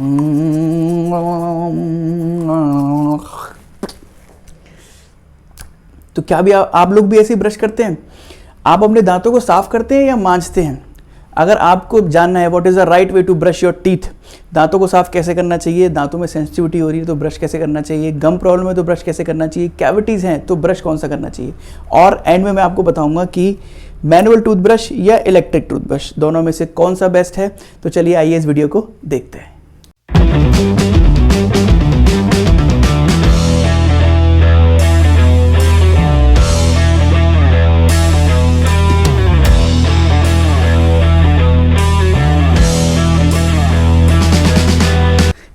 तो क्या भी आप लोग भी ऐसे ब्रश करते हैं? आप अपने दांतों को साफ करते हैं या मांजते हैं? अगर आपको जानना है what is the right way to brush your teeth, दांतों को साफ कैसे करना चाहिए, दांतों में सेंसिटिविटी हो रही है तो ब्रश कैसे करना चाहिए, गम प्रॉब्लम है तो ब्रश कैसे करना चाहिए, कैविटीज़ हैं तो ब्रश कौन सा करना चाहिए, और एंड में मैं आपको बताऊंगा कि मैनुअल टूथब्रश या इलेक्ट्रिक टूथब्रश दोनों में से कौन सा बेस्ट है। तो चलिए आइए इस वीडियो को देखते हैं।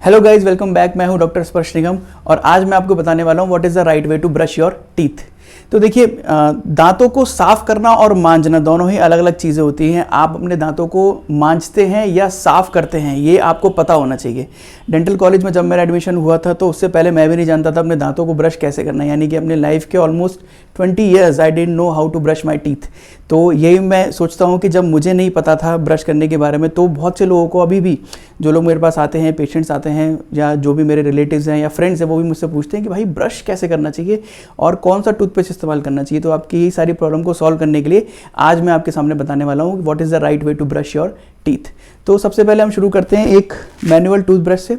Hello guys, welcome back. मैं हूं डॉक्टर स्पर्श निगम और आज मैं आपको बताने वाला हूं what is the right way to brush your teeth. तो देखिए, दांतों को साफ करना और मांजना दोनों ही अलग अलग चीज़ें होती हैं। आप अपने दांतों को मांजते हैं या साफ करते हैं, ये आपको पता होना चाहिए। डेंटल कॉलेज में जब मेरा एडमिशन हुआ था तो उससे पहले मैं भी नहीं जानता था अपने दांतों को ब्रश कैसे करना है, यानी कि अपने लाइफ के almost 20 years I didn't know how to brush my teeth. तो यही मैं सोचता हूँ कि जब मुझे नहीं पता था ब्रश करने के बारे में, तो बहुत से लोगों को अभी भी, जो लोग मेरे पास आते हैं, पेशेंट्स आते हैं या जो भी मेरे रिलेटिव्स हैं या फ्रेंड्स हैं, वो भी मुझसे पूछते हैं कि भाई ब्रश कैसे करना चाहिए और कौन सा टूथपेस्ट इस्तेमाल करना चाहिए। तो आपकी यही सारी प्रॉब्लम को सॉल्व करने के लिए आज मैं आपके सामने बताने वाला हूँ what is the right way to brush your teeth. तो सबसे पहले हम शुरू करते हैं एक मैनुअल टूथब्रश से।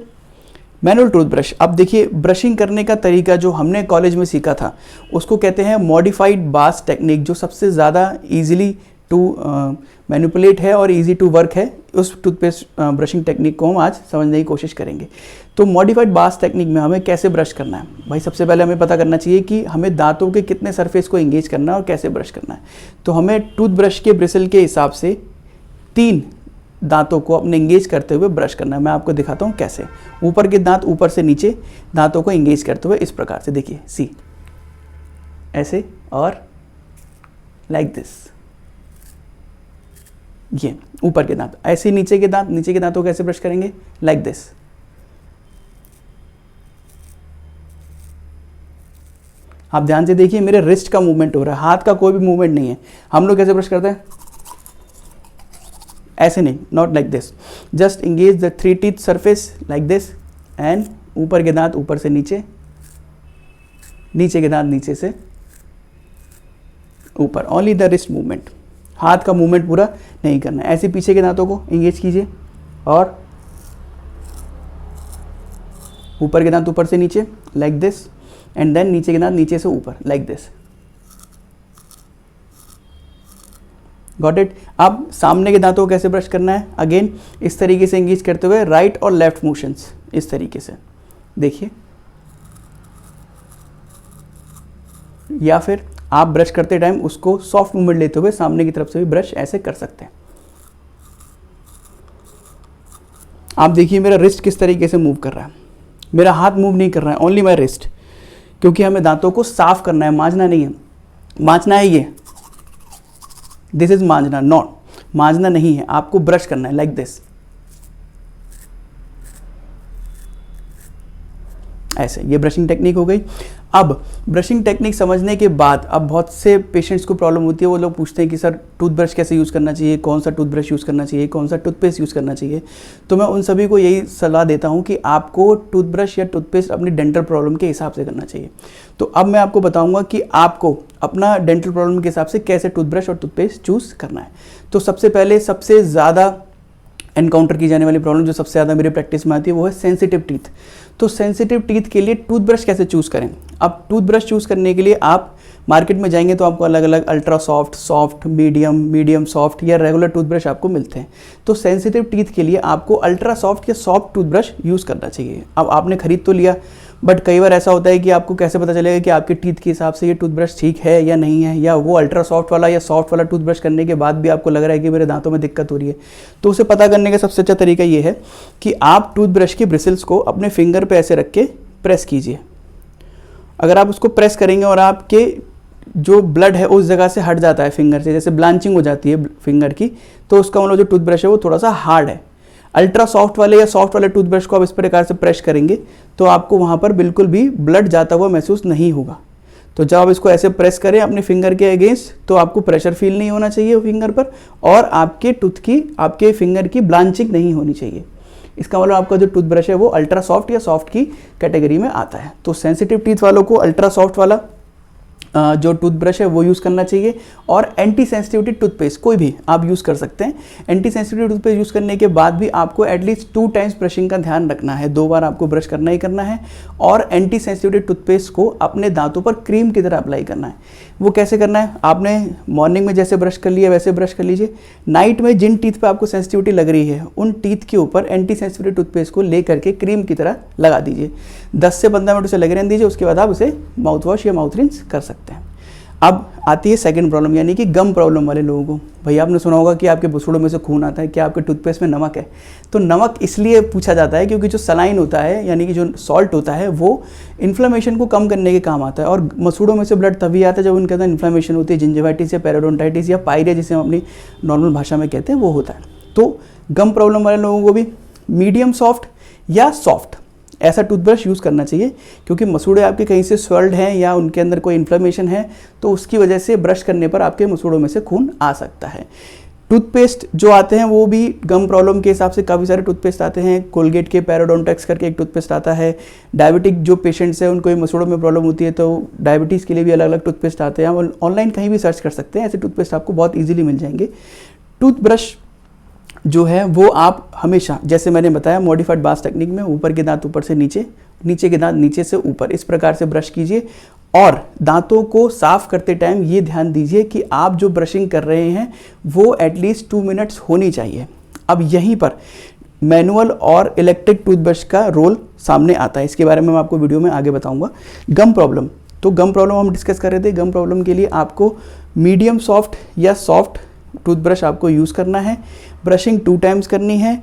मैनुअल टूथब्रश, अब देखिए, ब्रशिंग करने का तरीका जो हमने कॉलेज में सीखा था उसको कहते हैं मॉडिफाइड बास टेक्निक, जो सबसे ज़्यादा ईजिली टू मैनिपुलेट है और इजी टू वर्क है। उस टूथपेस्ट ब्रशिंग टेक्निक को हम आज समझने की कोशिश करेंगे। तो मॉडिफाइड बास टेक्निक में हमें कैसे ब्रश करना है भाई, सबसे पहले हमें पता करना चाहिए कि हमें दांतों के कितने सरफेस को एंगेज करना है और कैसे ब्रश करना है। तो हमें टूथब्रश के ब्रिसल के हिसाब से 3 दांतों को अपने एंगेज करते हुए ब्रश करना है। मैं आपको दिखाता हूँ कैसे। ऊपर के दांत ऊपर से नीचे दांतों को एंगेज करते हुए इस प्रकार से, देखिए सी, ऐसे और लाइक दिस। ये ऊपर के दांत, ऐसे नीचे के दांतों को कैसे ब्रश करेंगे, लाइक दिस। आप ध्यान से देखिए, मेरे रिस्ट का मूवमेंट हो रहा है, हाथ का कोई भी मूवमेंट नहीं है। हम लोग कैसे ब्रश करते हैं, ऐसे नहीं, not like this. Just engage the 3 teeth surface like this and ऊपर के दांत ऊपर से नीचे, नीचे के दांत नीचे से ऊपर, ओनली द रिस्ट मूवमेंट। हाथ का मूवमेंट पूरा नहीं करना है। ऐसे पीछे के दांतों को एंगेज कीजिए और ऊपर के दांत ऊपर से नीचे लाइक दिस एंड देन नीचे के दांत नीचे से ऊपर लाइक दिस। Got it. अब सामने के दांतों को कैसे ब्रश करना है, अगेन इस तरीके से एंगेज करते हुए राइट और लेफ्ट मोशंस, इस तरीके से देखिए। या फिर आप ब्रश करते टाइम उसको सॉफ्ट मूवमेंट लेते हुए सामने की तरफ से भी ब्रश ऐसे कर सकते हैं। आप देखिए मेरा रिस्ट किस तरीके से मूव कर रहा है, मेरा हाथ मूव नहीं कर रहा है, ओनली माई रिस्ट, क्योंकि हमें दांतों को साफ करना है, मांजना नहीं है। मांजना है ये, दिस इज मांजना, नॉट मांजना नहीं है, आपको ब्रश करना है लाइक दिस, ऐसे। ये ब्रशिंग टेक्निक हो गई। अब ब्रशिंग टेक्निक समझने के बाद अब बहुत से पेशेंट्स को प्रॉब्लम होती है, वो लोग पूछते हैं कि सर टूथब्रश कैसे यूज़ करना चाहिए, कौन सा टूथब्रश यूज़ करना चाहिए, कौन सा टूथपेस्ट यूज़ करना चाहिए। तो मैं उन सभी को यही सलाह देता हूँ कि आपको टूथब्रश या टूथपेस्ट अपनी डेंटल प्रॉब्लम के हिसाब से करना चाहिए। तो अब मैं आपको बताऊँगा कि आपको अपना डेंटल प्रॉब्लम के हिसाब से कैसे टूथब्रश और टूथपेस्ट चूज़ करना है। तो सबसे पहले सबसे ज़्यादा एनकाउंटर की जाने वाली प्रॉब्लम जो सबसे ज़्यादा मेरी प्रैक्टिस में आती है वो है सेंसिटिव टीथ। तो सेंसिटिव टीथ के लिए टूथब्रश कैसे चूज़ करें। अब टूथब्रश चूज़ करने के लिए आप मार्केट में जाएंगे तो आपको अलग अलग ultra soft, soft, medium soft या रेगुलर टूथब्रश आपको मिलते हैं। तो सेंसिटिव टीथ के लिए आपको अल्ट्रा सॉफ्ट या सॉफ्ट टूथब्रश यूज़ करना चाहिए। अब आपने खरीद तो लिया, बट कई बार ऐसा होता है कि आपको कैसे पता चलेगा कि आपके टीथ के हिसाब से ये टूथब्रश ठीक है या नहीं है, या वो अल्ट्रा सॉफ्ट वाला या सॉफ्ट वाला टूथब्रश करने के बाद भी आपको लग रहा है कि मेरे दांतों में दिक्कत हो रही है। तो उसे पता करने का सबसे अच्छा तरीका ये है कि आप टूथब्रश के ब्रिसल्स को अपने फिंगर पे ऐसे रख के प्रेस कीजिए। अगर आप उसको प्रेस करेंगे और आपके जो ब्लड है उस जगह से हट जाता है फिंगर से, जैसे ब्लांचिंग हो जाती है फिंगर की, तो उसका मतलब जो टूथब्रश है वो थोड़ा सा हार्ड है। अल्ट्रा सॉफ्ट वाले या सॉफ्ट वाले टूथब्रश को आप इस प्रकार से प्रेस करेंगे तो आपको वहाँ पर बिल्कुल भी ब्लड जाता हुआ महसूस नहीं होगा। तो जब आप इसको ऐसे प्रेस करें अपने फिंगर के अगेंस्ट, तो आपको प्रेशर फील नहीं होना चाहिए फिंगर पर, और आपके टूथ की, आपके फिंगर की ब्लांचिंग नहीं होनी चाहिए। इसका मतलब आपका जो टूथब्रश है वो अल्ट्रा सॉफ्ट या सॉफ्ट की कैटेगरी में आता है। तो सेंसिटिव टीथ वालों को अल्ट्रा सॉफ्ट वाला जो टूथब्रश है वो यूज़ करना चाहिए। और एंटी सेंसिटिविटी टूथपेस्ट कोई भी आप यूज़ कर सकते हैं। एंटी सेंसिटिविटी टूथपेस्ट यूज़ करने के बाद भी आपको एटलीस्ट 2 टाइम्स ब्रशिंग का ध्यान रखना है, 2 बार आपको ब्रश करना ही करना है। और एंटी सेंसिटिविटी टूथपेस्ट को अपने दांतों पर क्रीम की तरह अप्लाई करना है। वो कैसे करना है, आपने मॉर्निंग में जैसे ब्रश कर लिया वैसे ब्रश कर लीजिए। नाइट में जिन टीथ पे आपको सेंसिटिविटी लग रही है उन टीथ के ऊपर एंटी सेंसिटिविटी टूथपेस्ट को ले करके क्रीम की तरह लगा दीजिए। 10 से 15 मिनट उसे लगे रहने दीजिए, उसके बाद आप उसे माउथ वॉश या माउथ रिंस कर सकते हैं। अब आती है सेकंड प्रॉब्लम, यानी कि गम प्रॉब्लम वाले लोगों को। भैया आपने सुना होगा कि आपके बुसड़ों में से खून आता है, क्या आपके टूथपेस्ट में नमक है? तो नमक इसलिए पूछा जाता है क्योंकि जो सलाइन होता है यानी कि जो सॉल्ट होता है वो इन्फ्लेमेशन को कम करने के काम आता है। और मसूड़ों में से ब्लड तभी आता है जब उनके अंदर इन्फ्लेमेशन होती है, जिंजिवाइटिस या पेरियोडोंटाइटिस या पायरिया जिसे हम अपनी नॉर्मल भाषा में कहते हैं वो होता है। तो गम प्रॉब्लम वाले लोगों को भी मीडियम सॉफ्ट या सॉफ्ट ऐसा टूथब्रश यूज़ करना चाहिए, क्योंकि मसूड़े आपके कहीं से स्वेल्ड हैं या उनके अंदर कोई इन्फ्लेमेशन है तो उसकी वजह से ब्रश करने पर आपके मसूड़ों में से खून आ सकता है। टूथपेस्ट जो आते हैं वो भी गम प्रॉब्लम के हिसाब से काफ़ी सारे टूथपेस्ट आते हैं। कोलगेट के पैराडोंटेक्स करके एक टूथपेस्ट आता है। डायबिटिक जो पेशेंट्स हैं उनको मसूड़ों में प्रॉब्लम होती है तो डायबिटीज़ के लिए भी अलग अलग टूथपेस्ट आते हैं। आप ऑनलाइन कहीं भी सर्च कर सकते हैं, ऐसे टूथपेस्ट आपको बहुत ईजिली मिल जाएंगे। टूथब्रश जो है वो आप हमेशा, जैसे मैंने बताया मॉडिफाइड बास टेक्निक में, ऊपर के दांत ऊपर से नीचे, नीचे के दांत नीचे से ऊपर, इस प्रकार से ब्रश कीजिए। और दांतों को साफ करते टाइम ये ध्यान दीजिए कि आप जो ब्रशिंग कर रहे हैं वो एटलीस्ट 2 मिनट्स होनी चाहिए। अब यहीं पर मैनुअल और इलेक्ट्रिक टूथब्रश का रोल सामने आता है, इसके बारे में मैं आपको वीडियो में आगे बताऊंगा। गम प्रॉब्लम, तो गम प्रॉब्लम हम डिस्कस कर रहे थे। गम प्रॉब्लम के लिए आपको मीडियम सॉफ्ट या सॉफ्ट टूथब्रश आपको यूज़ करना है। ब्रशिंग 2 टाइम्स करनी है।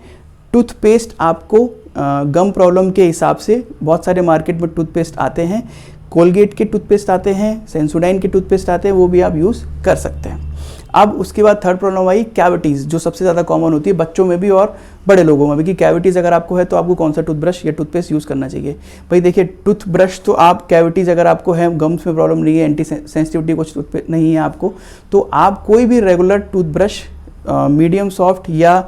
टूथपेस्ट आपको गम प्रॉब्लम के हिसाब से बहुत सारे मार्केट में टूथपेस्ट आते हैं। कोलगेट के टूथपेस्ट आते हैं, सेंसोडाइन के टूथपेस्ट आते हैं, वो भी आप यूज़ कर सकते हैं। अब उसके बाद थर्ड प्रॉब्लम आई कैविटीज़, जो सबसे ज़्यादा कॉमन होती है बच्चों में भी और बड़े लोगों में भी, कि कैविटीज़ अगर आपको है तो आपको कौन सा टूथब्रश या टूथपेस्ट यूज़ करना चाहिए। भाई देखिए, टूथब्रश तो आप, कैविटीज़ अगर आपको है, गम्स में प्रॉब्लम नहीं है, एंटी सेंसिटिविटी कुछ टूथपेस्ट नहीं है आपको, तो आप कोई भी रेगुलर टूथब्रश मीडियम सॉफ्ट या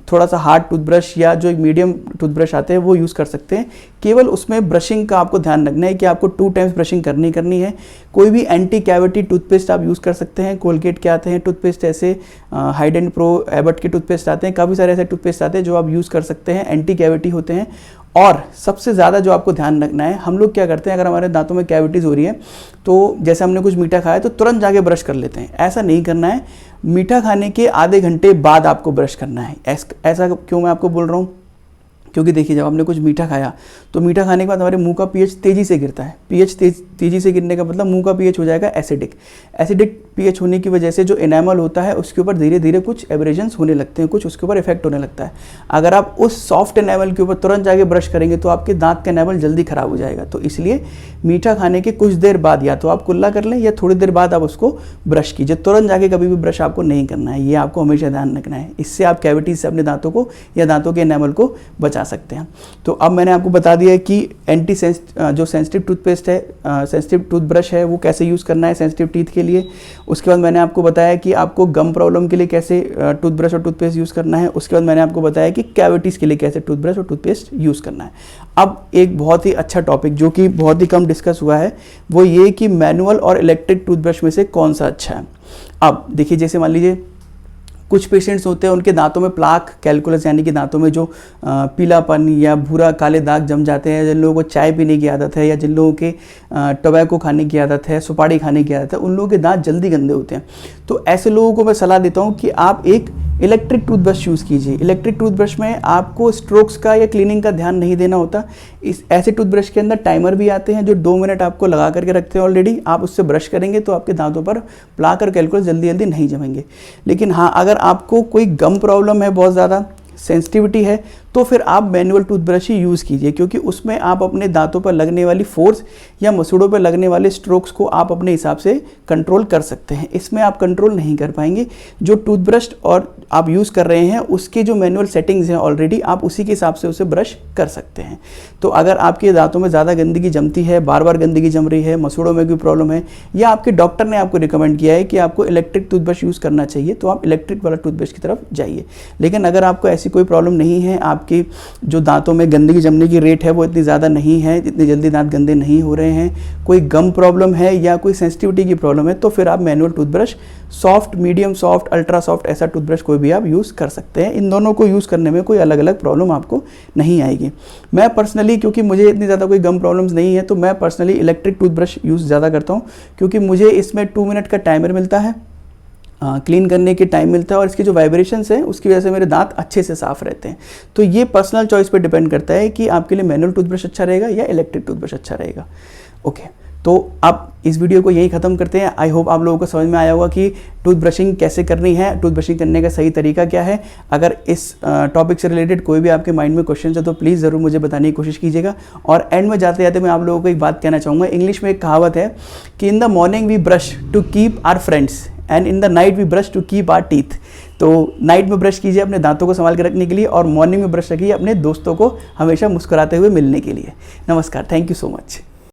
थोड़ा सा हार्ड टूथब्रश या जो मीडियम टूथब्रश आते हैं वो यूज़ कर सकते हैं। केवल उसमें ब्रशिंग का आपको ध्यान रखना है कि आपको 2 टाइम्स ब्रशिंग करनी है। कोई भी एंटी कैविटी टूथपेस्ट आप यूज़ कर सकते हैं। कोलगेट के आते हैं टूथपेस्ट, ऐसे हाइड एंड प्रो, एबट के टूथपेस्ट आते हैं, काफ़ी सारे ऐसे टूथपेस्ट आते हैं जो आप यूज़ कर सकते हैं, एंटी कैविटी होते हैं। और सबसे ज़्यादा जो आपको ध्यान रखना है, हम लोग क्या करते हैं, अगर हमारे दांतों में कैविटीज़ हो रही है तो जैसे हमने कुछ मीठा खाया तो तुरंत जाके ब्रश कर लेते हैं। ऐसा नहीं करना है। मीठा खाने के आधे घंटे बाद आपको ब्रश करना है। ऐसा क्यों मैं आपको बोल रहा हूँ, क्योंकि देखिए जब आपने कुछ मीठा खाया तो मीठा खाने के बाद हमारे मुंह का पीएच तेज़ी से गिरता है। पीएच तेज़ी से गिरने का मतलब मुंह का पीएच हो जाएगा एसिडिक पीएच होने की वजह से जो एनामल होता है उसके ऊपर धीरे धीरे कुछ एब्रेजन्स होने लगते हैं, कुछ उसके ऊपर इफेक्ट होने लगता है। अगर आप उस सॉफ्ट एनामल के ऊपर तुरंत जाके ब्रश करेंगे तो आपके दांत का एनामल जल्दी खराब हो जाएगा। तो इसलिए मीठा खाने के कुछ देर बाद या तो आप कुल्ला कर लें या थोड़ी देर बाद आप उसको ब्रश कीजिए। तुरंत जाके कभी भी ब्रश आपको नहीं करना है, ये आपको हमेशा ध्यान रखना है। इससे आप कैविटीज से अपने दांतों को या दांतों के एनामल को बचा सकते हैं। तो अब मैंने आपको बता दिया है कि जो सेंसिटिव टूथपेस्ट है, सेंसिटिव टूथब्रश है, वो कैसे यूज़ करना है सेंसिटिव टीथ के लिए। उसके बाद मैंने आपको बताया कि आपको गम प्रॉब्लम के लिए कैसे टूथब्रश और टूथपेस्ट यूज़ करना है। उसके बाद मैंने आपको बताया कि कैविटीज़ के लिए कैसे टूथब्रश और टूथपेस्ट यूज़ करना है। अब एक बहुत ही अच्छा टॉपिक जो कि बहुत ही कम डिस्कस हुआ है वो ये कि मैनुअल और इलेक्ट्रिक टूथब्रश में से कौन सा अच्छा है। अब देखिए, जैसे मान लीजिए कुछ पेशेंट्स होते हैं उनके दांतों में प्लाक कैलकुलस यानी कि दांतों में जो पीलापन या भूरा काले दाग जम जाते हैं, जिन लोगों को चाय पीने की आदत है या जिन लोगों के टोबैको खाने की आदत है, सुपारी खाने की आदत है, उन लोगों के दांत जल्दी गंदे होते हैं। तो ऐसे लोगों को मैं सलाह देता हूँ कि आप एक इलेक्ट्रिक टूथब्रश यूज़ कीजिए। इलेक्ट्रिक टूथब्रश में आपको स्ट्रोक्स का या क्लीनिंग का ध्यान नहीं देना होता। इस ऐसे टूथब्रश के अंदर टाइमर भी आते हैं जो 2 मिनट आपको लगा करके रखते हैं ऑलरेडी। आप उससे ब्रश करेंगे तो आपके दांतों पर प्लाक और कैलकुलस जल्दी जल्दी नहीं जमेंगे। लेकिन हाँ, अगर आपको कोई गम प्रॉब्लम है, बहुत ज़्यादा सेंसिटिविटी है, तो फिर आप मैनुअल टूथब्रश ही यूज़ कीजिए, क्योंकि उसमें आप अपने दांतों पर लगने वाली फोर्स या मसूड़ों पर लगने वाले स्ट्रोक्स को आप अपने हिसाब से कंट्रोल कर सकते हैं। इसमें आप कंट्रोल नहीं कर पाएंगे। जो टूथब्रश और आप यूज़ कर रहे हैं उसके जो मैनुअल सेटिंग्स हैं ऑलरेडी, आप उसी के हिसाब से उसे ब्रश कर सकते हैं। तो अगर आपके दांतों में ज़्यादा गंदगी जमती है, बार बार गंदगी जम रही है, मसूड़ों में कोई प्रॉब्लम है, या आपके डॉक्टर ने आपको रिकमेंड किया है कि आपको इलेक्ट्रिक टूथब्रश यूज़ करना चाहिए, तो आप इलेक्ट्रिक वाला टूथब्रश की तरफ जाइए। लेकिन अगर आपको ऐसी कोई प्रॉब्लम नहीं है, आप आपकी जो दांतों में गंदगी जमने की रेट है वो इतनी ज़्यादा नहीं है, इतनी जल्दी दांत गंदे नहीं हो रहे हैं, कोई गम प्रॉब्लम है या कोई सेंसिटिविटी की प्रॉब्लम है, तो फिर आप manual toothbrush, soft, medium soft, ultra soft, ऐसा टूथब्रश कोई भी आप यूज़ कर सकते हैं। इन दोनों को यूज़ करने में कोई अलग अलग प्रॉब्लम आपको नहीं आएगी। मैं पर्सनली, क्योंकि मुझे इतनी ज़्यादा कोई गम प्रॉब्लम्स नहीं है, तो मैं पर्सनली इलेक्ट्रिक टूथब्रश यूज़ ज़्यादा करता हूँ, क्योंकि मुझे इसमें 2 मिनट का टाइमर मिलता है, क्लीन करने के टाइम मिलता है, और इसके जो वाइब्रेशंस हैं उसकी वजह से मेरे दांत अच्छे से साफ रहते हैं। तो ये पर्सनल चॉइस पे डिपेंड करता है कि आपके लिए मैनुअल टूथब्रश अच्छा रहेगा या इलेक्ट्रिक टूथब्रश अच्छा रहेगा। ओके, तो आप इस वीडियो को यही ख़त्म करते हैं। आई होप आप लोगों को समझ में आया होगा कि टूथ ब्रशिंग कैसे करनी है, टूथ ब्रशिंग करने का सही तरीका क्या है। अगर इस टॉपिक से रिलेटेड कोई भी आपके माइंड में क्वेश्चन है तो प्लीज़ ज़रूर मुझे बताने की कोशिश कीजिएगा। और एंड में जाते जाते मैं आप लोगों को एक बात कहना चाहूँगा। इंग्लिश में एक कहावत है कि in the morning we brush to keep our friends and in the night we brush to keep our teeth. तो नाइट में ब्रश कीजिए अपने दांतों को संभाल के रखने के लिए, और मॉर्निंग में ब्रश रखिए अपने दोस्तों को हमेशा मुस्कुराते हुए मिलने के लिए। नमस्कार, थैंक यू सो मच।